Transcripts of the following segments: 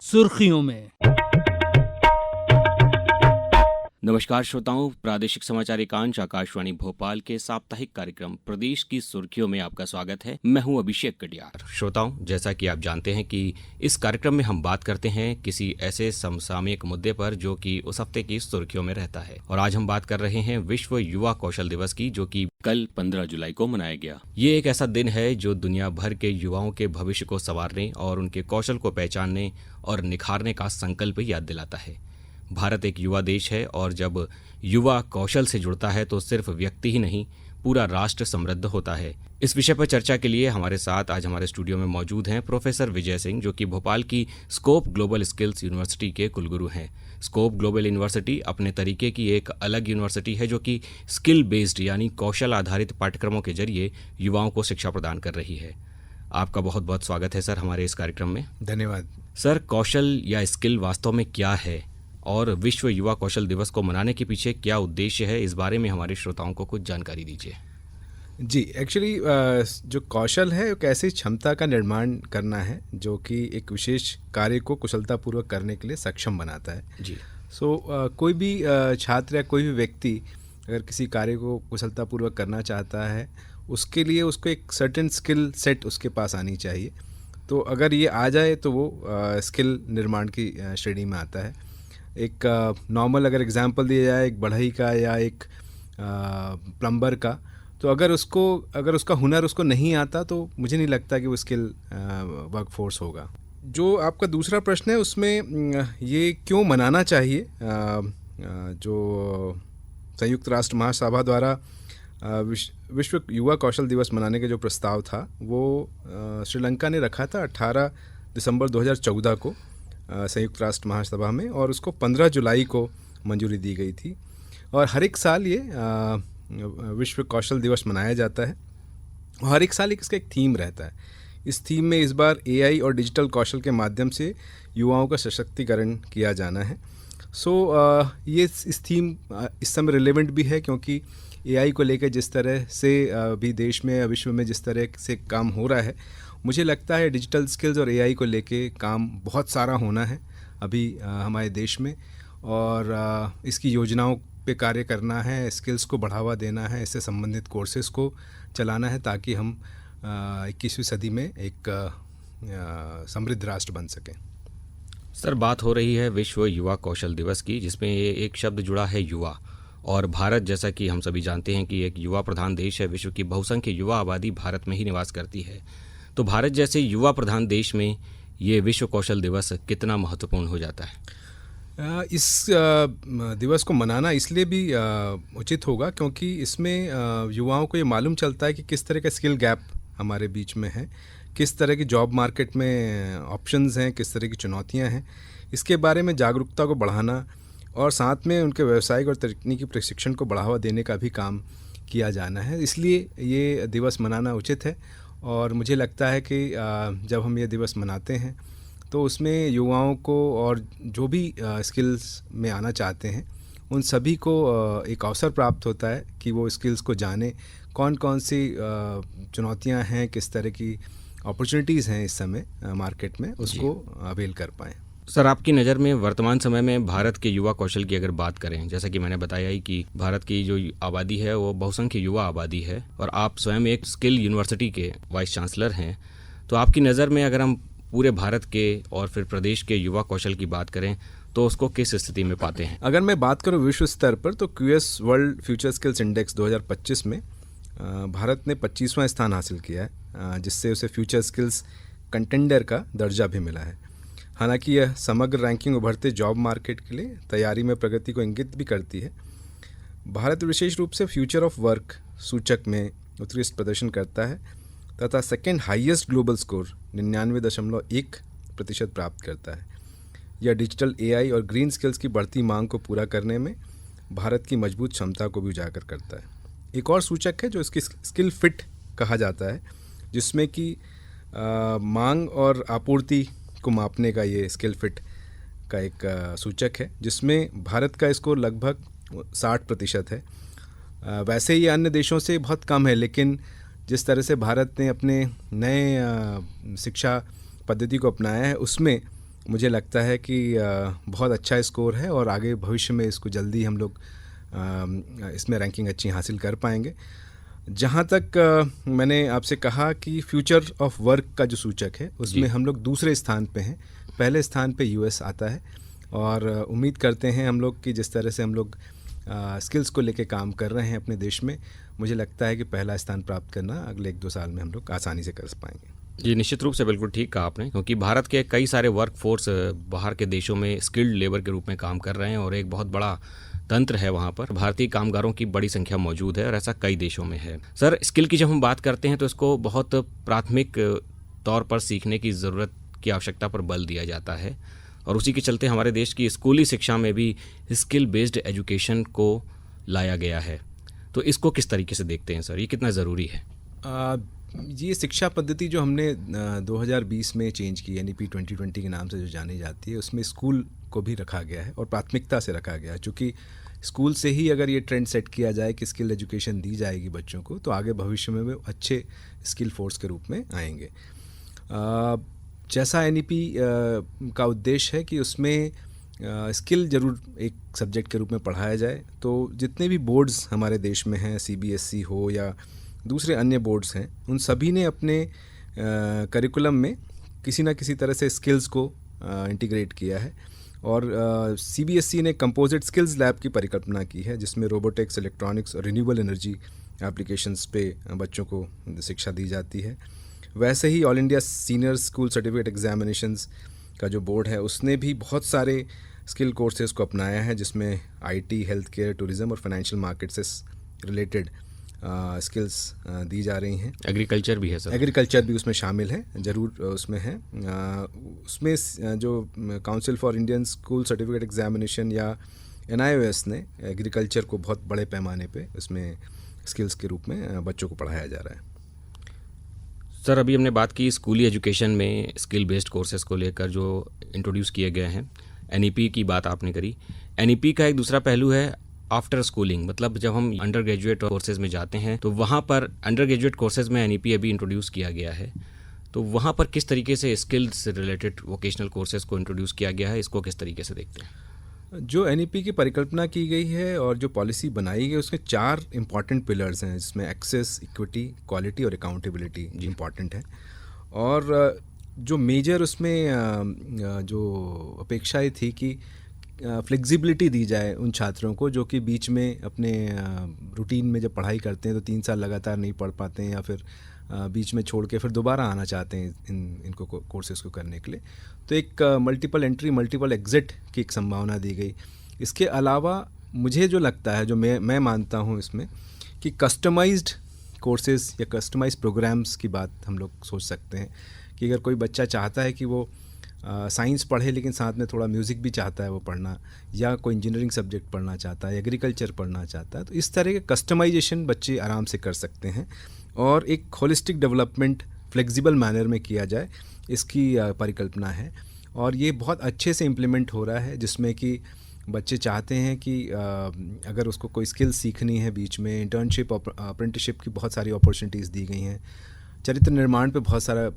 सुर्खियों में। नमस्कार श्रोताओं, प्रादेशिक समाचार एकांश आकाशवाणी भोपाल के साप्ताहिक कार्यक्रम प्रदेश की सुर्खियों में आपका स्वागत है। मैं हूं अभिषेक कटियार। श्रोताओं, जैसा कि आप जानते हैं कि इस कार्यक्रम में हम बात करते हैं किसी ऐसे समसामयिक मुद्दे पर जो कि उस हफ्ते की सुर्खियों में रहता है। और आज हम बात कर रहे हैं विश्व युवा कौशल दिवस की, जो कि कल 15 जुलाई को मनाया गया। ये एक ऐसा दिन है जो दुनिया भर के युवाओं के भविष्य को संवारने और उनके कौशल को पहचानने और निखारने का संकल्प याद दिलाता है। भारत एक युवा देश है और जब युवा कौशल से जुड़ता है तो सिर्फ व्यक्ति ही नहीं, पूरा राष्ट्र समृद्ध होता है। इस विषय पर चर्चा के लिए हमारे साथ आज हमारे स्टूडियो में मौजूद हैं प्रोफेसर विजय सिंह, जो कि भोपाल की स्कोप ग्लोबल स्किल्स यूनिवर्सिटी के कुलगुरु हैं। स्कोप ग्लोबल यूनिवर्सिटी अपने तरीके की एक अलग यूनिवर्सिटी है जो कि स्किल बेस्ड यानी कौशल आधारित पाठ्यक्रमों के जरिए युवाओं को शिक्षा प्रदान कर रही है। आपका बहुत बहुत स्वागत है सर हमारे इस कार्यक्रम में। धन्यवाद सर, कौशल या स्किल वास्तव में क्या है और विश्व युवा कौशल दिवस को मनाने के पीछे क्या उद्देश्य है, इस बारे में हमारे श्रोताओं को कुछ जानकारी दीजिए। जी। एक्चुअली जो कौशल है एक ऐसी क्षमता का निर्माण करना है जो कि एक विशेष कार्य को कुशलतापूर्वक करने के लिए सक्षम बनाता है। जी। कोई भी छात्र या कोई भी व्यक्ति अगर किसी कार्य को कुशलतापूर्वक करना चाहता है, उसके लिए उसको एक सर्टेन स्किल सेट उसके पास आनी चाहिए। तो अगर ये आ जाए तो वो स्किल निर्माण की श्रेणी में आता है। एक नॉर्मल अगर एग्जांपल दिया जाए एक बढ़ई का या एक प्लम्बर का, तो अगर उसका हुनर उसको नहीं आता तो मुझे नहीं लगता कि वो स्किल वर्कफोर्स होगा। जो आपका दूसरा प्रश्न है उसमें ये क्यों मनाना चाहिए, जो संयुक्त राष्ट्र महासभा द्वारा विश्व युवा कौशल दिवस मनाने के जो प्रस्ताव था वो श्रीलंका ने रखा था 18 दिसंबर 2014 को संयुक्त राष्ट्र महासभा में, और उसको 15 जुलाई को मंजूरी दी गई थी। और हर एक साल ये विश्व कौशल दिवस मनाया जाता है और हर एक साल इसका एक थीम रहता है। इस थीम में इस बार एआई और डिजिटल कौशल के माध्यम से युवाओं का सशक्तिकरण किया जाना है। ये इस थीम इस समय रिलेवेंट भी है क्योंकि एआई को लेकर जिस तरह से भी देश में या विश्व में जिस तरह से काम हो रहा है, मुझे लगता है डिजिटल स्किल्स और एआई को लेके काम बहुत सारा होना है अभी हमारे देश में, और इसकी योजनाओं पे कार्य करना है, स्किल्स को बढ़ावा देना है, इससे संबंधित कोर्सेज़ को चलाना है ताकि हम 21वीं सदी में एक समृद्ध राष्ट्र बन सकें। सर, बात हो रही है विश्व युवा कौशल दिवस की, जिसमें ये एक शब्द जुड़ा है युवा। और भारत, जैसा कि हम सभी जानते हैं कि एक युवा प्रधान देश है, विश्व की बहुसंख्य युवा आबादी भारत में ही निवास करती है। तो भारत जैसे युवा प्रधान देश में ये विश्व कौशल दिवस कितना महत्वपूर्ण हो जाता है? इस दिवस को मनाना इसलिए भी उचित होगा क्योंकि इसमें युवाओं को ये मालूम चलता है कि किस तरह का स्किल गैप हमारे बीच में है, किस तरह की जॉब मार्केट में ऑप्शंस हैं, किस तरह की चुनौतियां हैं। इसके बारे में जागरूकता को बढ़ाना और साथ में उनके व्यावसायिक और तकनीकी प्रशिक्षण को बढ़ावा देने का भी काम किया जाना है। इसलिए ये दिवस मनाना उचित है और मुझे लगता है कि जब हम ये दिवस मनाते हैं तो उसमें युवाओं को और जो भी स्किल्स में आना चाहते हैं उन सभी को एक अवसर प्राप्त होता है कि वो स्किल्स को जाने, कौन कौन सी चुनौतियां हैं, किस तरह की अपॉर्चुनिटीज़ हैं इस समय मार्केट में, उसको अवेल कर पाएँ। सर, आपकी नज़र में वर्तमान समय में भारत के युवा कौशल की अगर बात करें, जैसा कि मैंने बताया ही कि भारत की जो आबादी है वो बहुसंख्य युवा आबादी है और आप स्वयं एक स्किल यूनिवर्सिटी के वाइस चांसलर हैं, तो आपकी नज़र में अगर हम पूरे भारत के और फिर प्रदेश के युवा कौशल की बात करें तो उसको किस स्थिति में पाते हैं? अगर मैं बात करूं विश्व स्तर पर तो QS world future skills index 2025 में भारत ने 25वां स्थान हासिल किया है, जिससे उसे फ्यूचर स्किल्स कंटेंडर का दर्जा भी मिला है। हालांकि यह समग्र रैंकिंग उभरते जॉब मार्केट के लिए तैयारी में प्रगति को इंगित भी करती है। भारत विशेष रूप से फ्यूचर ऑफ वर्क सूचक में उत्कृष्ट प्रदर्शन करता है तथा सेकेंड हाईएस्ट ग्लोबल स्कोर 99.1% प्राप्त करता है। यह डिजिटल एआई और ग्रीन स्किल्स की बढ़ती मांग को पूरा करने में भारत की मजबूत क्षमता को भी उजागर करता है। एक और सूचक है जो इसकी स्किल फिट कहा जाता है, जिसमें कि मांग और आपूर्ति को मापने का ये स्किल फिट का एक सूचक है, जिसमें भारत का स्कोर लगभग 60% है। वैसे ही अन्य देशों से बहुत कम है, लेकिन जिस तरह से भारत ने अपने नए शिक्षा पद्धति को अपनाया है उसमें मुझे लगता है कि बहुत अच्छा स्कोर है और आगे भविष्य में इसको जल्दी हम लोग इसमें रैंकिंग अच्छी हासिल कर पाएंगे। जहाँ तक मैंने आपसे कहा कि फ्यूचर ऑफ वर्क का जो सूचक है उसमें हम लोग दूसरे स्थान पे हैं। पहले स्थान पे यूएस आता है और उम्मीद करते हैं हम लोग कि जिस तरह से हम लोग स्किल्स को लेके काम कर रहे हैं अपने देश में, मुझे लगता है कि पहला स्थान प्राप्त करना अगले 1-2 साल में हम लोग आसानी से कर पाएंगे। जी, निश्चित रूप से बिल्कुल ठीक कहा आपने, क्योंकि भारत के कई सारे वर्क फोर्स बाहर के देशों में स्किल्ड लेबर के रूप में काम कर रहे हैं और एक बहुत बड़ा तंत्र है वहाँ पर। भारतीय कामगारों की बड़ी संख्या मौजूद है और ऐसा कई देशों में है। सर, स्किल की जब हम बात करते हैं तो इसको बहुत प्राथमिक तौर पर सीखने की ज़रूरत की आवश्यकता पर बल दिया जाता है और उसी के चलते हमारे देश की स्कूली शिक्षा में भी स्किल बेस्ड एजुकेशन को लाया गया है। तो इसको किस तरीके से देखते हैं सर, ये कितना ज़रूरी है? ये शिक्षा पद्धति जो हमने 2020 में चेंज की, NEP 2020 के नाम से जो जानी जाती है, उसमें स्कूल को भी रखा गया है और प्राथमिकता से रखा गया है। चूँकि स्कूल से ही अगर ये ट्रेंड सेट किया जाए कि स्किल एजुकेशन दी जाएगी बच्चों को, तो आगे भविष्य में वो अच्छे स्किल फोर्स के रूप में आएंगे। जैसा NEP का उद्देश्य है कि उसमें स्किल ज़रूर एक सब्जेक्ट के रूप में पढ़ाया जाए, तो जितने भी बोर्ड्स हमारे देश में हैं, CBSE हो या दूसरे अन्य बोर्ड्स हैं, उन सभी ने अपने करिकुलम में किसी न किसी तरह से स्किल्स को इंटीग्रेट किया है और CBSE ने कंपोजिट स्किल्स लैब की परिकल्पना की है, जिसमें रोबोटिक्स, इलेक्ट्रॉनिक्स और रिन्यूएबल एनर्जी एप्लीकेशंस पे बच्चों को शिक्षा दी जाती है। वैसे ही all India senior school certificate examinations का जो बोर्ड है, उसने भी बहुत सारे स्किल कोर्सेज़ को अपनाया है, जिसमें IT, हेल्थ केयर, टूरिज़्म और फाइनेंशियल मार्केट से रिलेटेड स्किल्स दी जा रही हैं। एग्रीकल्चर भी है सर? एग्रीकल्चर भी उसमें शामिल है, ज़रूर उसमें है। उसमें जो council for Indian school certificate examination या NIOS ने एग्रीकल्चर को बहुत बड़े पैमाने पे उसमें स्किल्स के रूप में बच्चों को पढ़ाया जा रहा है। सर, अभी हमने बात की स्कूली एजुकेशन में स्किल बेस्ड कोर्सेज़ को लेकर जो इंट्रोड्यूस किए गए हैं। NEP की बात आपने करी। NEP का एक दूसरा पहलू है आफ्टर स्कूलिंग, मतलब जब हम अंडर ग्रेजुएट कोर्सेज़ में जाते हैं तो वहाँ पर अंडर ग्रेजुएट कोर्सेज़ में NEP अभी इंट्रोड्यूस किया गया है, तो वहाँ पर किस तरीके से स्किल्स से रिलेटेड वोकेशनल कोर्सेज़ को इंट्रोड्यूस किया गया है, इसको किस तरीके से देखते हैं? जो NEP की परिकल्पना की गई है और जो पॉलिसी बनाई गई, उसमें 4 इम्पॉर्टेंट पिलर्स हैं, जिसमें एक्सेस, इक्विटी, क्वालिटी और अकाउंटेबिलिटी इम्पॉर्टेंट है। और जो मेजर उसमें जो अपेक्षाएं थी कि फ्लेक्सिबिलिटी दी जाए उन छात्रों को जो कि बीच में अपने रूटीन में जब पढ़ाई करते हैं तो 3 साल लगातार नहीं पढ़ पाते हैं या फिर बीच में छोड़ के फिर दोबारा आना चाहते हैं इनको कोर्सेज़ को करने के लिए, तो एक मल्टीपल एंट्री मल्टीपल एग्ज़िट की एक संभावना दी गई। इसके अलावा मुझे जो लगता है, जो मैं मानता हूँ इसमें, कि कस्टमाइज्ड कोर्सेज़ या कस्टमाइज्ड प्रोग्राम्स की बात हम लोग सोच सकते हैं कि अगर कोई बच्चा चाहता है कि वो साइंस पढ़े लेकिन साथ में थोड़ा म्यूज़िक भी चाहता है वो पढ़ना, या कोई इंजीनियरिंग सब्जेक्ट पढ़ना चाहता है, एग्रीकल्चर पढ़ना चाहता है, तो इस तरह के कस्टमाइजेशन बच्चे आराम से कर सकते हैं और एक होलिस्टिक डेवलपमेंट फ्लेक्सिबल मैनर में किया जाए, इसकी परिकल्पना है। और ये बहुत अच्छे से इम्प्लीमेंट हो रहा है, जिसमें कि बच्चे चाहते हैं कि अगर उसको कोई स्किल सीखनी है, बीच में इंटर्नशिप, अप्रेंटिसशिप की बहुत सारी अपॉर्चुनिटीज़ दी गई हैं, चरित्र निर्माण पे बहुत सारा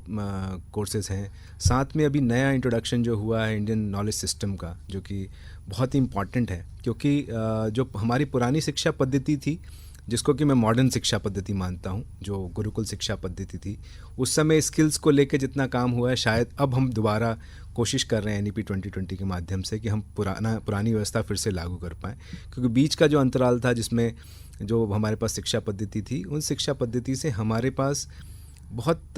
कोर्सेज़ हैं। साथ में अभी नया इंट्रोडक्शन जो हुआ है इंडियन नॉलेज सिस्टम का, जो कि बहुत ही इम्पॉर्टेंट है, क्योंकि जो हमारी पुरानी शिक्षा पद्धति थी, जिसको कि मैं मॉडर्न शिक्षा पद्धति मानता हूँ, जो गुरुकुल शिक्षा पद्धति थी, उस समय स्किल्स को लेके जितना काम हुआ है, शायद अब हम दोबारा कोशिश कर रहे हैं NEP 2020 के माध्यम से कि हम पुरानी व्यवस्था फिर से लागू कर पाएँ, क्योंकि बीच का जो अंतराल था जिसमें जो हमारे पास शिक्षा पद्धति थी, उन शिक्षा पद्धति से हमारे पास बहुत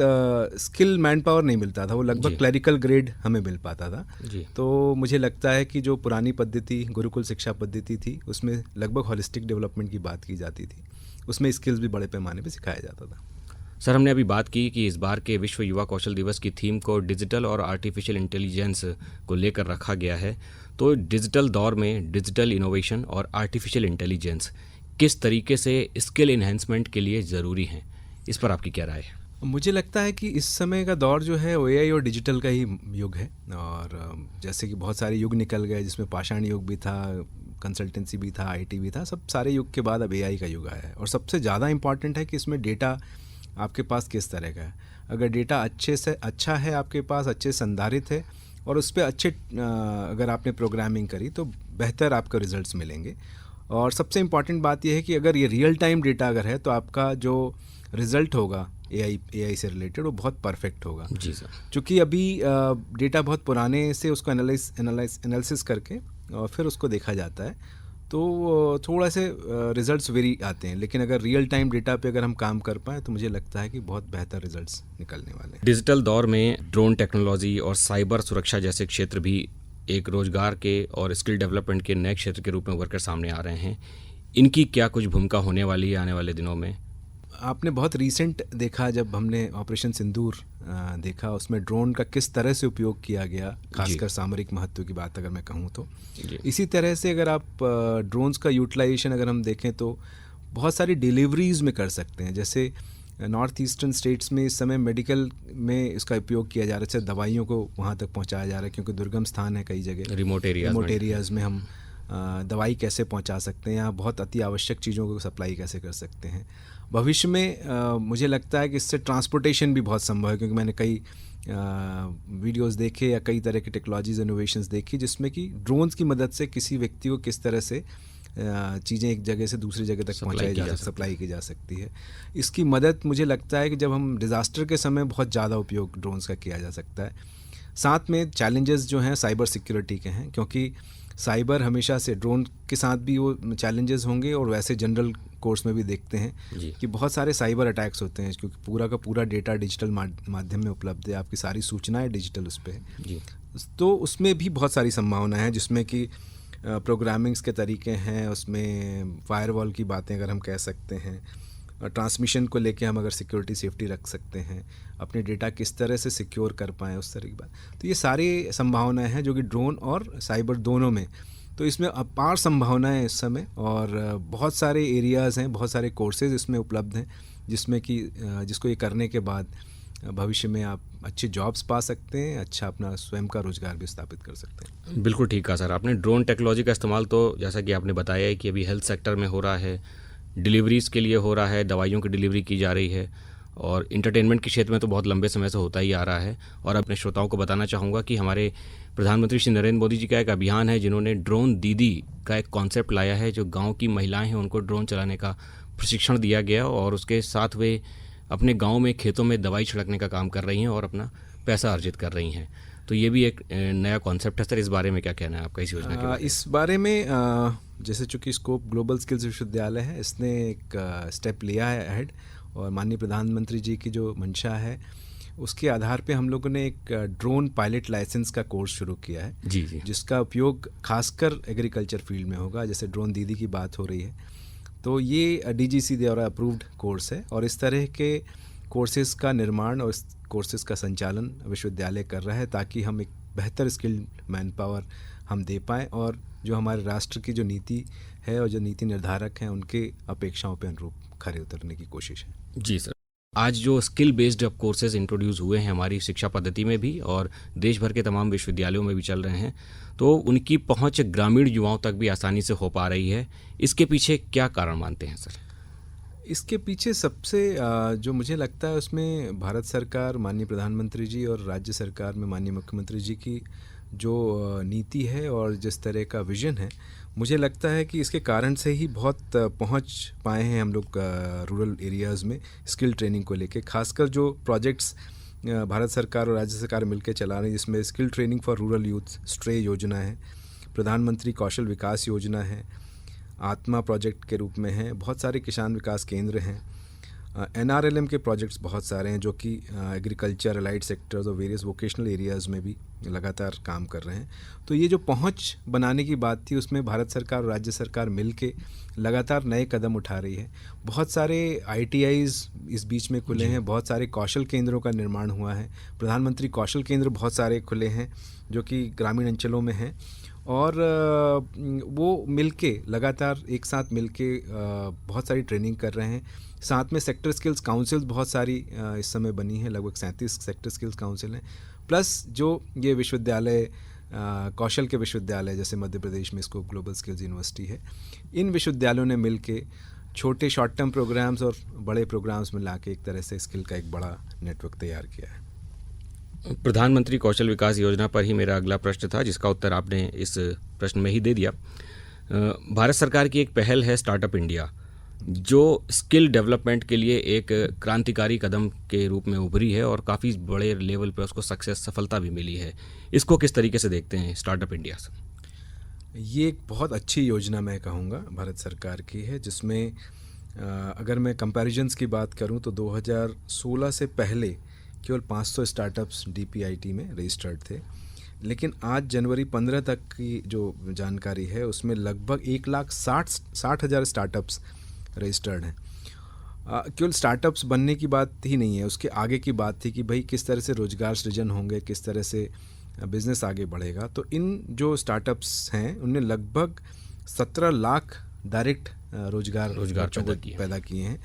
स्किल मैन पावर नहीं मिलता था, वो लगभग क्लरिकल ग्रेड हमें मिल पाता था जी। तो मुझे लगता है कि जो पुरानी पद्धति गुरुकुल शिक्षा पद्धति थी, उसमें लगभग होलिस्टिक डेवलपमेंट की बात की जाती थी, उसमें स्किल्स भी बड़े पैमाने पे सिखाया जाता था। सर, हमने अभी बात की कि इस बार के विश्व युवा कौशल दिवस की थीम को डिजिटल और आर्टिफिशियल इंटेलिजेंस को लेकर रखा गया है, तो डिजिटल दौर में डिजिटल इनोवेशन और आर्टिफिशियल इंटेलिजेंस किस तरीके से स्किल इन्हेंसमेंट के लिए ज़रूरी हैं, इस पर आपकी क्या राय है? मुझे लगता है कि इस समय का दौर जो है AI और डिजिटल का ही युग है, और जैसे कि बहुत सारे युग निकल गए, जिसमें पाषाण युग भी था, कंसल्टेंसी भी था, IT भी था, सब सारे युग के बाद अब AI का युग आया है। और सबसे ज़्यादा इम्पॉर्टेंट है कि इसमें डेटा आपके पास किस तरह का है। अगर डेटा अच्छे से अच्छा है, आपके पास अच्छे से संधारित है और उस पर अच्छे अगर आपने प्रोग्रामिंग करी तो बेहतर आपको रिजल्ट्स मिलेंगे। और सबसे इम्पॉर्टेंट बात यह है कि अगर ये रियल टाइम डेटा अगर है तो आपका जो रिज़ल्ट होगा एआई से रिलेटेड वो बहुत परफेक्ट होगा। जी सर। क्योंकि अभी डेटा बहुत पुराने से उसको एनालिसिस करके और फिर उसको देखा जाता है, तो थोड़ा से रिजल्ट्स वेरी आते हैं। लेकिन अगर रियल टाइम डेटा पे अगर हम काम कर पाएँ तो मुझे लगता है कि बहुत बेहतर रिजल्ट्स निकलने वाले हैं। डिजिटल दौर में ड्रोन टेक्नोलॉजी और साइबर सुरक्षा जैसे क्षेत्र भी एक रोजगार के और स्किल डेवलपमेंट के नए क्षेत्र के रूप में उभर कर सामने आ रहे हैं। इनकी क्या कुछ भूमिका होने वाली है आने वाले दिनों में? आपने बहुत रीसेंट देखा जब हमने ऑपरेशन सिंदूर देखा, उसमें ड्रोन का किस तरह से उपयोग किया गया, खासकर सामरिक महत्व की बात अगर मैं कहूँ तो। इसी तरह से अगर आप ड्रोन्स का यूटिलाइजेशन अगर हम देखें तो बहुत सारी डिलीवरीज़ में कर सकते हैं। जैसे नॉर्थ ईस्टर्न स्टेट्स में इस समय मेडिकल में इसका उपयोग किया जा रहा है, जैसे दवाइयों को वहाँ तक पहुँचाया जा रहा है, क्योंकि दुर्गम स्थान है कई जगह, रिमोट एरियाज़ में हम दवाई कैसे पहुंचा सकते हैं, यहाँ बहुत अति आवश्यक चीज़ों को सप्लाई कैसे कर सकते हैं। भविष्य में मुझे लगता है कि इससे ट्रांसपोर्टेशन भी बहुत संभव है, क्योंकि मैंने कई वीडियोस देखे या कई तरह की टेक्नोलॉजीज इनोवेशंस देखी जिसमें कि ड्रोन्स की मदद से किसी व्यक्ति को किस तरह से चीज़ें एक जगह से दूसरी जगह तक सप्लाई की जा सकती है। इसकी मदद मुझे लगता है कि जब हम डिज़ास्टर के समय बहुत ज़्यादा उपयोग ड्रोन्स का किया जा सकता है। साथ में चैलेंजेस जो हैं साइबर सिक्योरिटी के हैं, क्योंकि साइबर हमेशा से ड्रोन के साथ भी वो चैलेंजेस होंगे, और वैसे जनरल कोर्स में भी देखते हैं कि बहुत सारे साइबर अटैक्स होते हैं, क्योंकि पूरा का पूरा डेटा डिजिटल माध्यम में उपलब्ध है, आपकी सारी सूचनाएं डिजिटल उस पर है। तो उसमें भी बहुत सारी संभावनाएं हैं, जिसमें कि प्रोग्रामिंग्स के तरीके हैं, उसमें फायरवॉल की बातें अगर हम कह सकते हैं, ट्रांसमिशन को लेके हम अगर सिक्योरिटी सेफ्टी रख सकते हैं, अपने डेटा किस तरह से सिक्योर कर पाएँ, उस तरह की बात। तो ये सारी संभावनाएं हैं जो कि ड्रोन और साइबर दोनों में, तो इसमें अपार संभावनाएं इस समय, और बहुत सारे एरियाज़ हैं, बहुत सारे कोर्सेज इसमें उपलब्ध हैं, जिसमें कि जिसको ये करने के बाद भविष्य में आप अच्छे जॉब्स पा सकते हैं, अच्छा अपना स्वयं का रोजगार भी स्थापित कर सकते हैं। बिल्कुल ठीक कहा सर आपने। ड्रोन टेक्नोलॉजी का इस्तेमाल तो जैसा कि आपने बताया है कि अभी हेल्थ सेक्टर में हो रहा है, डिलीवरीज़ के लिए हो रहा है, दवाइयों की डिलीवरी की जा रही है, और इंटरटेनमेंट के क्षेत्र में तो बहुत लंबे समय से होता ही आ रहा है। और अपने श्रोताओं को बताना चाहूँगा कि हमारे प्रधानमंत्री श्री नरेंद्र मोदी जी का एक अभियान है, जिन्होंने ड्रोन दीदी का एक कॉन्सेप्ट लाया है। जो गांव की महिलाएं हैं उनको ड्रोन चलाने का प्रशिक्षण दिया गया, और उसके साथ वे अपने गांव में खेतों में दवाई छिड़कने का काम कर रही हैं और अपना पैसा अर्जित कर रही हैं। तो ये भी एक नया कॉन्सेप्ट है सर, इस बारे में क्या कहना है आपका इस योजना के बारे में? इस बारे में जैसे चूँकि स्कोप ग्लोबल स्किल्स विश्वविद्यालय है, इसने एक स्टेप लिया है अहेड, और माननीय प्रधानमंत्री जी की जो मंशा है उसके आधार पे हम लोगों ने एक ड्रोन पायलट लाइसेंस का कोर्स शुरू किया है। जी, जिसका उपयोग खासकर एग्रीकल्चर फील्ड में होगा। जैसे ड्रोन दीदी की बात हो रही है, तो ये डीजीसी द्वारा अप्रूव्ड कोर्स है, और इस तरह के कोर्सेज़ का निर्माण और इस कोर्सेज़ का संचालन विश्वविद्यालय कर रहा है, ताकि हम एक बेहतर स्किल्ड मैन पावर हम दे पाएँ, और जो हमारे राष्ट्र की जो नीति है और जो नीति निर्धारक हैं उनके अपेक्षाओं पर अनुरूप खरे उतरने की कोशिश है। जी सर। आज जो स्किल बेस्ड अब कोर्सेज इंट्रोड्यूस हुए हैं हमारी शिक्षा पद्धति में भी, और देश भर के तमाम विश्वविद्यालयों में भी चल रहे हैं, तो उनकी पहुंच ग्रामीण युवाओं तक भी आसानी से हो पा रही है। इसके पीछे क्या कारण मानते हैं सर? इसके पीछे सबसे जो मुझे लगता है उसमें भारत सरकार, माननीय प्रधानमंत्री जी और राज्य सरकार में माननीय मुख्यमंत्री जी की जो नीति है और जिस तरह का विज़न है, मुझे लगता है कि इसके कारण से ही बहुत पहुंच पाए हैं हम लोग रूरल एरियाज़ में स्किल ट्रेनिंग को लेके। खासकर जो प्रोजेक्ट्स भारत सरकार और राज्य सरकार मिलकर चला रही हैं, जिसमें skill training for rural youth stray योजना है, प्रधानमंत्री कौशल विकास योजना है, आत्मा प्रोजेक्ट के रूप में है, बहुत सारे किसान विकास केंद्र हैं, NRLM के प्रोजेक्ट्स बहुत सारे हैं जो कि एग्रीकल्चर, अलाइड सेक्टर्स और वेरियस वोकेशनल एरियाज़ में भी लगातार काम कर रहे हैं। तो ये जो पहुंच बनाने की बात थी, उसमें भारत सरकार और राज्य सरकार मिलके लगातार नए कदम उठा रही है। बहुत सारे ITIs इस बीच में खुले हैं, बहुत सारे कौशल केंद्रों का निर्माण हुआ है, प्रधानमंत्री कौशल केंद्र बहुत सारे खुले हैं जो कि ग्रामीण अंचलों में हैं, और वो मिलके लगातार एक साथ मिलके बहुत सारी ट्रेनिंग कर रहे हैं। साथ में सेक्टर स्किल्स काउंसिल्स बहुत सारी इस समय बनी हैं, लगभग 37 सेक्टर स्किल्स काउंसिल हैं, प्लस जो ये विश्वविद्यालय कौशल के विश्वविद्यालय जैसे मध्य प्रदेश में इसको ग्लोबल स्किल्स यूनिवर्सिटी है, इन विश्वविद्यालयों ने मिलके छोटे शॉर्ट टर्म प्रोग्राम्स और बड़े प्रोग्राम्स में लाके एक तरह से स्किल का एक बड़ा नेटवर्क तैयार किया है। प्रधानमंत्री कौशल विकास योजना पर ही मेरा अगला प्रश्न था, जिसका उत्तर आपने इस प्रश्न में ही दे दिया। भारत सरकार की एक पहल है स्टार्टअप इंडिया, जो स्किल डेवलपमेंट के लिए एक क्रांतिकारी कदम के रूप में उभरी है और काफ़ी बड़े लेवल पर उसको सफलता भी मिली है। इसको किस तरीके से देखते हैं स्टार्टअप इंडिया से? ये एक बहुत अच्छी योजना मैं कहूँगा भारत सरकार की है, जिसमें अगर मैं कंपैरिजंस की बात करूँ तो 2016 से पहले केवल 500 स्टार्टअप्स DPIIT में रजिस्टर्ड थे, लेकिन आज जनवरी 15 तक की जो जानकारी है उसमें लगभग 1,60,000 स्टार्टअप्स रजिस्टर्ड हैं। केवल स्टार्टअप्स बनने की बात ही नहीं है, उसके आगे की बात थी कि भाई किस तरह से रोजगार सृजन होंगे, किस तरह से बिज़नेस आगे बढ़ेगा। तो इन जो स्टार्टअप्स हैं उनने लगभग 17 लाख डायरेक्ट रोजगार पैदा किए हैं,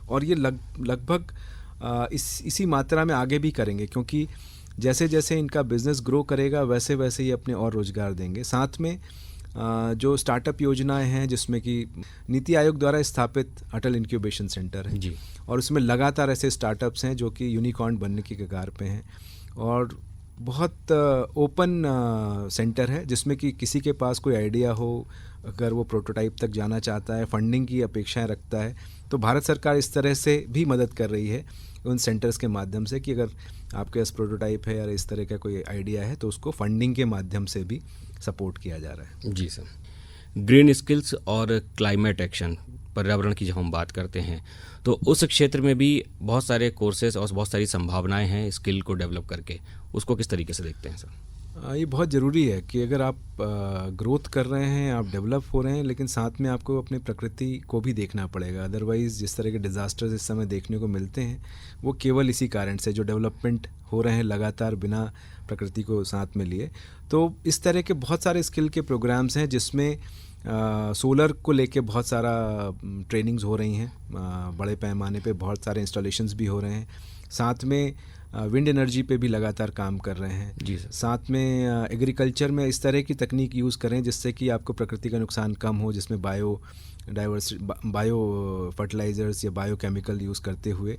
और ये लगभग इसी मात्रा में आगे भी करेंगे, क्योंकि जैसे जैसे इनका बिज़नेस ग्रो करेगा वैसे वैसे ही अपने और रोज़गार देंगे। साथ में जो स्टार्टअप योजनाएं हैं, जिसमें कि नीति आयोग द्वारा स्थापित अटल इंक्यूबेशन सेंटर है जी, और उसमें लगातार ऐसे स्टार्टअप्स हैं जो कि यूनिकॉर्न बनने की कगार पे हैं, और बहुत ओपन सेंटर है जिसमें कि किसी के पास कोई आइडिया हो, अगर वो प्रोटोटाइप तक जाना चाहता है, फंडिंग की अपेक्षाएं रखता है, तो भारत सरकार इस तरह से भी मदद कर रही है उन सेंटर्स के माध्यम से कि अगर आपके पास प्रोटोटाइप है या इस तरह का कोई आइडिया है तो उसको फंडिंग के माध्यम से भी सपोर्ट किया जा रहा है। जी सर। ग्रीन स्किल्स और क्लाइमेट एक्शन, पर्यावरण की जब हम बात करते हैं तो उस क्षेत्र में भी बहुत सारे कोर्सेज और बहुत सारी संभावनाएं हैं स्किल को डेवलप करके, उसको किस तरीके से देखते हैं सर? ये बहुत ज़रूरी है कि अगर आप ग्रोथ कर रहे हैं, आप डेवलप हो रहे हैं, लेकिन साथ में आपको अपनी प्रकृति को भी देखना पड़ेगा। अदरवाइज़ जिस तरह के डिज़ास्टर्स इस समय देखने को मिलते हैं वो केवल इसी कारण से, जो डेवलपमेंट हो रहे हैं लगातार बिना प्रकृति को साथ में लिए। तो इस तरह के बहुत सारे स्किल के प्रोग्राम्स हैं जिसमें सोलर को लेके बहुत सारा ट्रेनिंग्स हो रही हैं, बड़े पैमाने पे बहुत सारे इंस्टॉलेशंस भी हो रहे हैं। साथ में विंड एनर्जी पे भी लगातार काम कर रहे हैं। जी सर। साथ में एग्रीकल्चर में इस तरह की तकनीक यूज़ करें जिससे कि आपको प्रकृति का नुकसान कम हो, जिसमें बायो फर्टिलाइज़र्स या बायो केमिकल यूज़ करते हुए।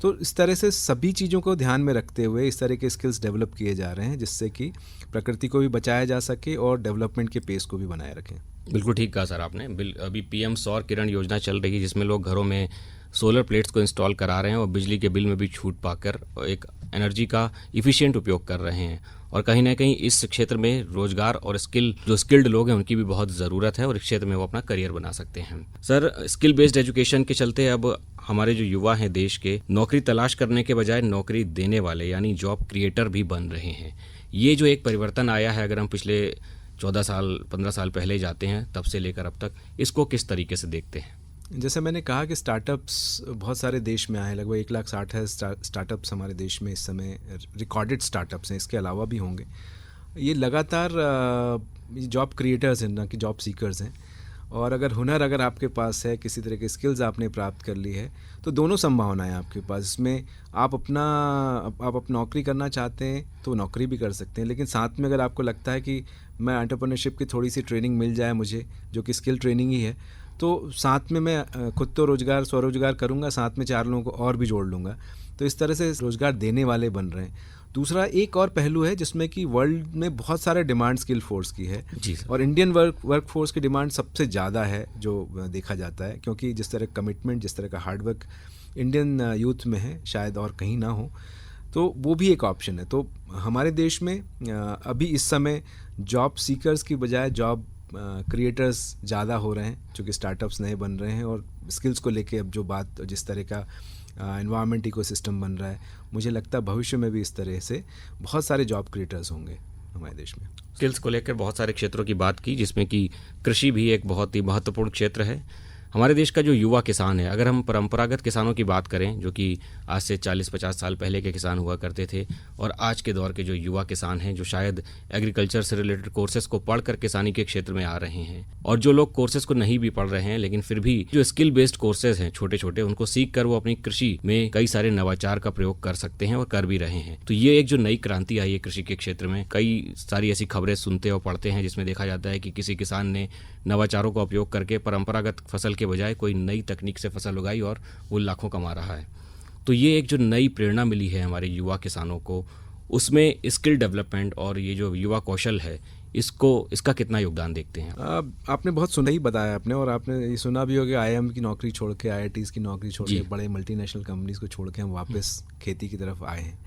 तो इस तरह से सभी चीज़ों को ध्यान में रखते हुए इस तरह के स्किल्स डेवलप किए जा रहे हैं, जिससे कि प्रकृति को भी बचाया जा सके और डेवलपमेंट के पेस को भी बनाए रखें। बिल्कुल ठीक कहा सर आपने। अभी PM सौर किरण योजना चल रही है, जिसमें लोग घरों में सोलर प्लेट्स को इंस्टॉल करा रहे हैं और बिजली के बिल में भी छूट पाकर एक एनर्जी का इफ़िशिएंट उपयोग कर रहे हैं। और कहीं ना कहीं इस क्षेत्र में रोजगार और जो स्किल्ड लोग हैं उनकी भी बहुत ज़रूरत है और इस क्षेत्र में वो अपना करियर बना सकते हैं। सर, स्किल बेस्ड एजुकेशन के चलते अब हमारे जो युवा हैं देश के, नौकरी तलाश करने के बजाय नौकरी देने वाले यानी जॉब क्रिएटर भी बन रहे हैं। ये जो एक परिवर्तन आया है, अगर हम पिछले 14 साल 15 साल पहले जाते हैं तब से लेकर अब तक, इसको किस तरीके से देखते हैं? जैसे मैंने कहा कि स्टार्टअप्स बहुत सारे देश में आए, लगभग 1,60,000 स्टार्टअप्स हमारे देश में इस समय रिकॉर्डेड स्टार्टअप्स हैं, इसके अलावा भी होंगे। ये लगातार जॉब क्रिएटर्स हैं, ना कि जॉब सीकर्स हैं। और अगर आपके पास है, किसी तरह की स्किल्स आपने प्राप्त कर ली है, तो दोनों संभावनाएं आपके पास। इसमें आप नौकरी करना चाहते हैं तो नौकरी भी कर सकते हैं, लेकिन साथ में अगर आपको लगता है कि मैं एंटरप्रेन्योरशिप की थोड़ी सी ट्रेनिंग मिल जाए मुझे, जो कि स्किल ट्रेनिंग ही है, तो साथ में मैं खुद तो स्वरोजगार करूँगा, साथ में 4 लोगों को और भी जोड़ लूँगा। तो इस तरह से रोज़गार देने वाले बन रहे हैं। दूसरा एक और पहलू है जिसमें कि वर्ल्ड में बहुत सारे डिमांड स्किल फोर्स की है जी सर। और इंडियन वर्क फोर्स की डिमांड सबसे ज़्यादा है जो देखा जाता है, क्योंकि जिस तरह कमिटमेंट, जिस तरह का हार्डवर्क इंडियन यूथ में है, शायद और कहीं ना हो, तो वो भी एक ऑप्शन है। तो हमारे देश में अभी इस समय जॉब सीकर्स की बजाय जॉब क्रिएटर्स ज़्यादा हो रहे हैं, चूँकि स्टार्टअप्स नए बन रहे हैं और स्किल्स को लेके अब जो बात, जिस तरह का एनवायरनमेंट इकोसिस्टम बन रहा है, मुझे लगता है भविष्य में भी इस तरह से बहुत सारे जॉब क्रिएटर्स होंगे हमारे देश में। स्किल्स को लेकर बहुत सारे क्षेत्रों की बात की, जिसमें कि कृषि भी एक बहुत ही महत्वपूर्ण क्षेत्र है। हमारे देश का जो युवा किसान है, अगर हम परंपरागत किसानों की बात करें, जो कि आज से 40-50 साल पहले के किसान हुआ करते थे, और आज के दौर के जो युवा किसान हैं, जो शायद एग्रीकल्चर से रिलेटेड कोर्सेज को पढ़कर किसानी के क्षेत्र में आ रहे हैं, और जो लोग कोर्सेज को नहीं भी पढ़ रहे हैं लेकिन फिर भी जो स्किल बेस्ड कोर्सेज हैं छोटे छोटे, उनको सीख कर वो अपनी कृषि में कई सारे नवाचार का प्रयोग कर सकते हैं और कर भी रहे हैं। तो ये एक जो नई क्रांति आई है कृषि के क्षेत्र में, कई सारी ऐसी खबरें सुनते और पढ़ते हैं जिसमें देखा जाता है कि किसी किसान ने नवाचारों का उपयोग करके परंपरागत फसल के बजाय कोई नई तकनीक से फसल उगाई और वो लाखों कमा रहा है। तो ये एक जो नई प्रेरणा मिली है हमारे युवा किसानों को, उसमें स्किल डेवलपमेंट और ये जो युवा कौशल है इसका कितना योगदान देखते हैं? आपने बहुत सुना ही बताया आपने, और आपने ये सुना भी होगा आईआईएम की नौकरी छोड़ के, आईआईटीज़ की नौकरी छोड़ के, बड़े मल्टीनेशनल कंपनीज को छोड़ के हम वापस खेती की तरफ आए हैं।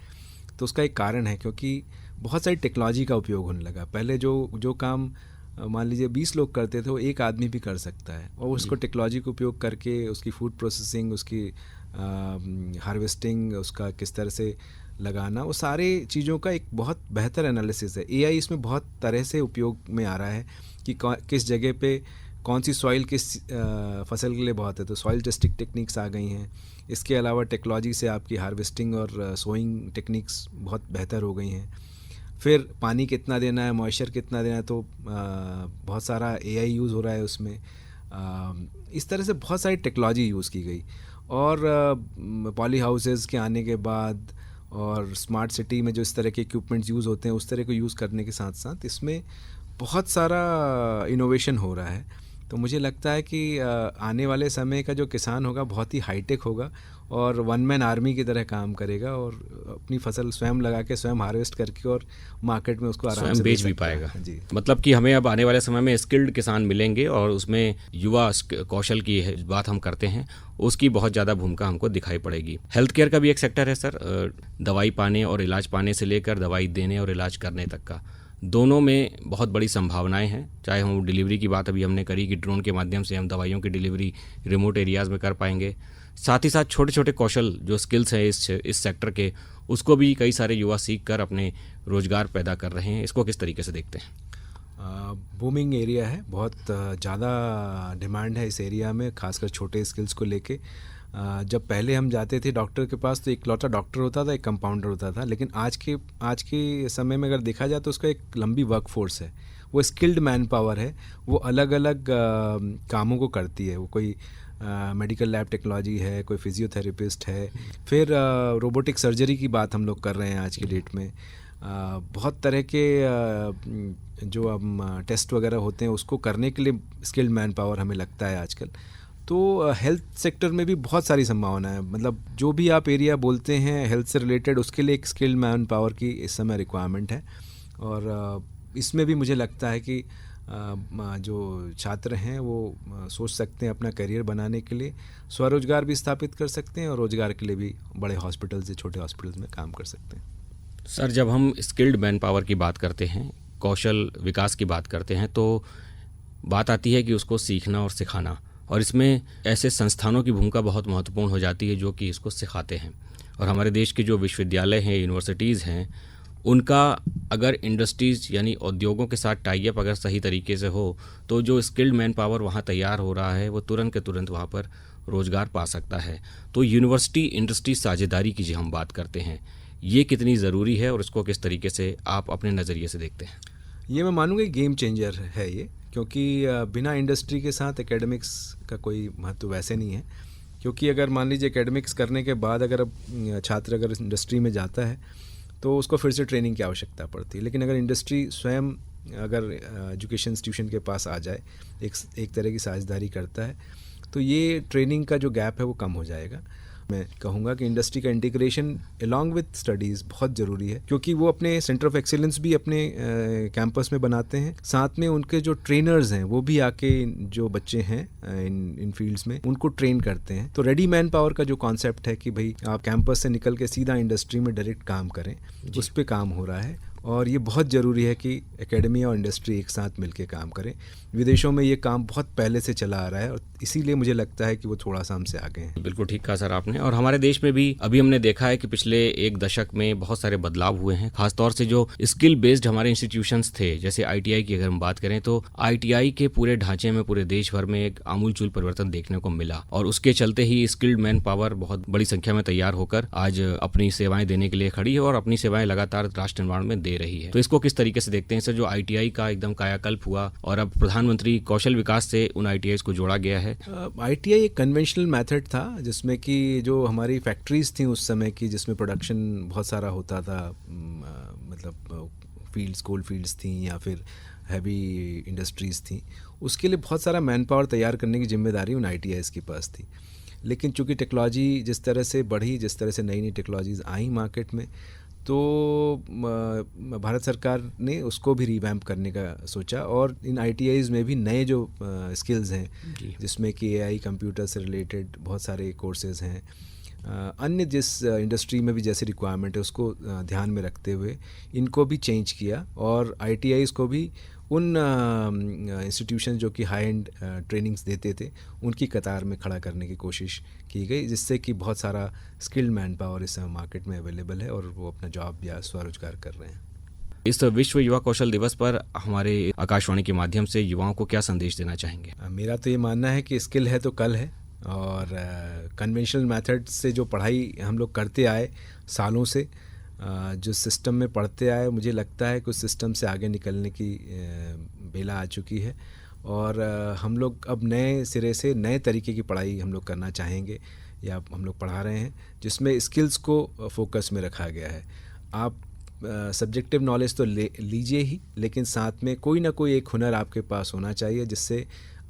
तो उसका एक कारण है क्योंकि बहुत सारी टेक्नोलॉजी का उपयोग होने लगा। पहले जो काम मान लीजिए 20 लोग करते थे वो एक आदमी भी कर सकता है, और उसको टेक्नोलॉजी का उपयोग करके उसकी फूड प्रोसेसिंग, उसकी हार्वेस्टिंग, उसका किस तरह से लगाना, वो सारे चीज़ों का एक बहुत बेहतर एनालिसिस है। एआई इसमें बहुत तरह से उपयोग में आ रहा है कि किस जगह पे कौन सी सॉइल किस फसल के लिए बहुत है, तो सॉइल टेस्टिंग टेक्निक्स आ गई हैं। इसके अलावा टेक्नोलॉजी से आपकी हार्वेस्टिंग और सोइंग टेक्निक्स बहुत बेहतर हो गई हैं। फिर पानी कितना देना है, मॉइस्चर कितना देना है, तो बहुत सारा एआई यूज़ हो रहा है उसमें। इस तरह से बहुत सारी टेक्नोलॉजी यूज़ की गई, और पॉली हाउसेस के आने के बाद और स्मार्ट सिटी में जो इस तरह के इक्विपमेंट्स यूज़ होते हैं, उस तरह को यूज़ करने के साथ साथ इसमें बहुत सारा इनोवेशन हो रहा है। तो मुझे लगता है कि आने वाले समय का जो किसान होगा बहुत ही हाईटेक होगा, और वन मैन आर्मी की तरह काम करेगा, और अपनी फसल स्वयं लगा के, स्वयं हार्वेस्ट करके, और मार्केट में उसको आराम से बेच भी पाएगा। जी, मतलब कि हमें अब आने वाले समय में स्किल्ड किसान मिलेंगे, और उसमें युवा कौशल की बात हम करते हैं, उसकी बहुत ज़्यादा भूमिका हमको दिखाई पड़ेगी। हेल्थ केयर का भी एक सेक्टर है सर, दवाई पाने और इलाज पाने से लेकर दवाई देने और इलाज करने तक का, दोनों में बहुत बड़ी संभावनाएं हैं। चाहे हम डिलीवरी की बात अभी हमने करी कि ड्रोन के माध्यम से हम दवाइयों की डिलीवरी रिमोट एरियाज़ में कर पाएंगे, साथ ही साथ छोटे छोटे कौशल जो स्किल्स हैं इस सेक्टर के, उसको भी कई सारे युवा सीख कर अपने रोजगार पैदा कर रहे हैं। इसको किस तरीके से देखते हैं? बूमिंग एरिया है, बहुत ज़्यादा डिमांड है इस एरिया में, खासकर छोटे स्किल्स को लेके। जब पहले हम जाते थे डॉक्टर के पास तो एक लौता डॉक्टर होता था, एक कंपाउंडर होता था, लेकिन आज के समय में अगर देखा जाए तो उसका एक लंबी वर्क फोर्स है, वो स्किल्ड मैन पावर है, वो अलग अलग कामों को करती है। वो कोई मेडिकल लैब टेक्नोलॉजी है, कोई फिजियोथेरेपिस्ट है, फिर रोबोटिक सर्जरी की बात हम लोग कर रहे हैं आज की डेट में। बहुत तरह के जो अब टेस्ट वगैरह होते हैं उसको करने के लिए स्किल्ड मैन पावर हमें लगता है आजकल। तो हेल्थ सेक्टर में भी बहुत सारी संभावना है, मतलब जो भी आप एरिया बोलते हैं हेल्थ से रिलेटेड, उसके लिए एक स्किल्ड मैन पावर की इस समय रिक्वायरमेंट है। और इसमें भी मुझे लगता है कि जो छात्र हैं वो सोच सकते हैं अपना करियर बनाने के लिए, स्वरोजगार भी स्थापित कर सकते हैं, और रोजगार के लिए भी बड़े हॉस्पिटल से छोटे हॉस्पिटल्स में काम कर सकते हैं। सर, जब हम स्किल्ड मैन पावर की बात करते हैं, कौशल विकास की बात करते हैं, तो बात आती है कि उसको सीखना और सिखाना, और इसमें ऐसे संस्थानों की भूमिका बहुत महत्वपूर्ण हो जाती है जो कि इसको सिखाते हैं। और हमारे देश के जो विश्वविद्यालय हैं, यूनिवर्सिटीज़ हैं, उनका अगर इंडस्ट्रीज़ यानी उद्योगों के साथ टाई अप अगर सही तरीके से हो, तो जो स्किल्ड मैन पावर वहाँ तैयार हो रहा है वो तुरंत के तुरंत वहाँ पर रोज़गार पा सकता है। तो यूनिवर्सिटी इंडस्ट्री साझेदारी की जो हम बात करते हैं, ये कितनी ज़रूरी है और इसको किस तरीके से आप अपने नज़रिए से देखते हैं? ये मैं मानूंगा गेम चेंजर है ये, क्योंकि बिना इंडस्ट्री के साथ एकेडमिक्स का कोई महत्व वैसे नहीं है। क्योंकि अगर मान लीजिए एकेडमिक्स करने के बाद अगर छात्र अगर इंडस्ट्री में जाता है तो उसको फिर से ट्रेनिंग की आवश्यकता पड़ती है, लेकिन अगर इंडस्ट्री स्वयं अगर एजुकेशन इंस्टीट्यूशन के पास आ जाए, एक तरह की साझेदारी करता है, तो ये ट्रेनिंग का जो गैप है वो कम हो जाएगा। मैं कहूँगा कि इंडस्ट्री का इंटीग्रेशन अलॉन्ग विद स्टडीज़ बहुत ज़रूरी है, क्योंकि वो अपने सेंटर ऑफ एक्सीलेंस भी अपने कैंपस में बनाते हैं, साथ में उनके जो ट्रेनर्स हैं वो भी आके जो बच्चे हैं इन फील्ड्स में उनको ट्रेन करते हैं। तो रेडी मैन पावर का जो कॉन्सेप्ट है कि भाई आप कैंपस से निकल के सीधा इंडस्ट्री में डायरेक्ट काम करें, उस पर काम हो रहा है। और ये बहुत ज़रूरी है कि एकेडमिया और इंडस्ट्री एक साथ मिलकर काम करें। विदेशों में ये काम बहुत पहले से चला आ रहा है, और इसीलिए मुझे लगता है कि वो थोड़ा सा हमसे आगे हैं। बिल्कुल ठीक कहा सर आपने। और हमारे देश में भी अभी हमने देखा है कि पिछले एक दशक में बहुत सारे बदलाव हुए हैं, खासतौर से जो स्किल बेस्ड हमारे इंस्टीट्यूशंस थे, जैसे ITI की अगर हम बात करें तो ITI के पूरे ढांचे में पूरे देश भर में एक आमूलचूल परिवर्तन देखने को मिला, और उसके चलते ही स्किल्ड मैन पावर बहुत बड़ी संख्या में तैयार होकर आज अपनी सेवाएं देने के लिए खड़ी है और अपनी सेवाएं लगातार राष्ट्र निर्माण में दे रही है। तो इसको किस तरीके से देखते हैं सर, जो ITI का एकदम कायाकल्प हुआ और अब प्रधानमंत्री कौशल विकास से उन ITIs को जोड़ा गया है? ITI एक कन्वेंशनल मेथड था जिसमें कि जो हमारी फैक्ट्रीज थी उस समय की, जिसमें प्रोडक्शन बहुत सारा होता था, मतलब फील्ड्स, कोल फील्ड्स थी या फिर हैवी इंडस्ट्रीज़ थी, उसके लिए बहुत सारा मैन पावर तैयार करने की जिम्मेदारी उन ITIs के पास थी। लेकिन चूंकि टेक्नोलॉजी जिस तरह से बढ़ी, जिस तरह से नई नई टेक्नोलॉजीज़ आई मार्केट में, तो भारत सरकार ने उसको भी रिवैम्प करने का सोचा और इन ITIs में भी नए जो स्किल्स हैं जिसमें कि AI कंप्यूटर से रिलेटेड बहुत सारे कोर्सेज़ हैं, अन्य जिस इंडस्ट्री में भी जैसे रिक्वायरमेंट है उसको ध्यान में रखते हुए इनको भी चेंज किया और ITIs को भी उन इंस्टीट्यूशन जो कि हाई एंड ट्रेनिंग्स देते थे उनकी कतार में खड़ा करने की कोशिश की गई, जिससे कि बहुत सारा स्किल्ड मैन पावर इस समय मार्केट में अवेलेबल है और वो अपना जॉब या स्वरोजगार कर रहे हैं। इस विश्व युवा कौशल दिवस पर हमारे आकाशवाणी के माध्यम से युवाओं को क्या संदेश देना चाहेंगे? मेरा तो ये मानना है कि स्किल है तो कल है और कन्वेंशनल मेथड से जो पढ़ाई हम लोग करते आए सालों से, जो सिस्टम में पढ़ते आए, मुझे लगता है कुछ सिस्टम से आगे निकलने की बेला आ चुकी है और हम लोग अब नए सिरे से नए तरीके की पढ़ाई हम लोग करना चाहेंगे या हम लोग पढ़ा रहे हैं, जिसमें स्किल्स को फोकस में रखा गया है। आप सब्जेक्टिव नॉलेज तो लीजिए ही, लेकिन साथ में कोई ना कोई एक हुनर आपके पास होना चाहिए जिससे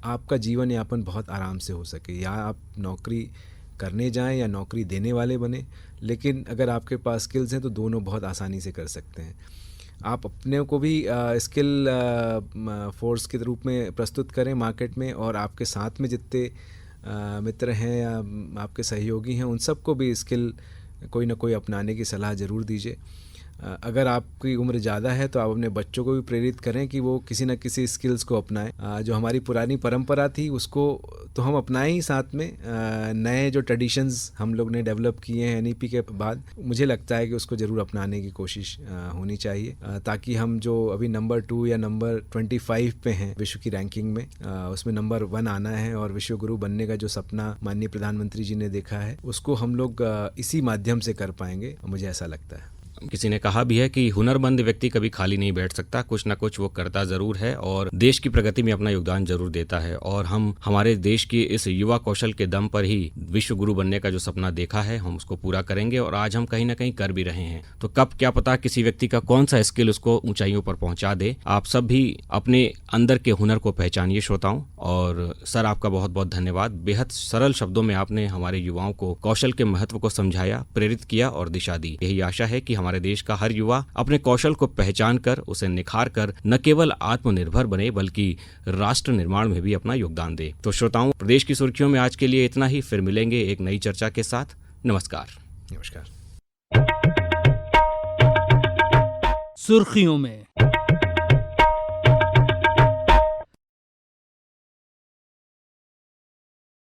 आपका जीवन यापन बहुत आराम से हो सके। या आप नौकरी करने जाएं या नौकरी देने वाले बने, लेकिन अगर आपके पास स्किल्स हैं तो दोनों बहुत आसानी से कर सकते हैं। आप अपने को भी स्किल फोर्स के रूप में प्रस्तुत करें मार्केट में, और आपके साथ में जितने मित्र हैं या आपके सहयोगी हैं उन सबको भी स्किल कोई ना कोई अपनाने की सलाह ज़रूर दीजिए। अगर आपकी उम्र ज़्यादा है तो आप अपने बच्चों को भी प्रेरित करें कि वो किसी न किसी स्किल्स को अपनाएं। जो हमारी पुरानी परंपरा थी उसको तो हम अपनाएं ही, साथ में नए जो ट्रेडिशंस हम लोग ने डेवलप किए हैं NEP के बाद, मुझे लगता है कि उसको ज़रूर अपनाने की कोशिश होनी चाहिए, ताकि हम जो अभी नंबर 2 या नंबर 25 पे हैं विश्व की रैंकिंग में, उसमें नंबर 1 आना है और विश्व गुरु बनने का जो सपना माननीय प्रधानमंत्री जी ने देखा है उसको हम लोग इसी माध्यम से कर पाएंगे, मुझे ऐसा लगता है। किसी ने कहा भी है कि हुनरमंद व्यक्ति कभी खाली नहीं बैठ सकता, कुछ ना कुछ वो करता जरूर है और देश की प्रगति में अपना योगदान जरूर देता है। और हम हमारे देश की इस युवा कौशल के दम पर ही विश्व गुरु बनने का जो सपना देखा है हम उसको पूरा करेंगे और आज हम कहीं ना कहीं कर भी रहे हैं। तो कब क्या पता किसी व्यक्ति का कौन सा स्किल उसको ऊंचाइयों पर पहुंचा दे। आप सब भी अपने अंदर के हुनर को पहचानिए श्रोताओं। और सर, आपका बहुत बहुत धन्यवाद। बेहद सरल शब्दों में आपने हमारे युवाओं को कौशल के महत्व को समझाया, प्रेरित किया और दिशा दी। यही आशा है कि हमारे देश का हर युवा अपने कौशल को पहचान कर उसे निखार कर न केवल आत्मनिर्भर बने बल्कि राष्ट्र निर्माण में भी अपना योगदान दे। तो श्रोताओं, प्रदेश की सुर्खियों में आज के लिए इतना ही। फिर मिलेंगे एक नई चर्चा के साथ। नमस्कार। नमस्कार। सुर्खियों में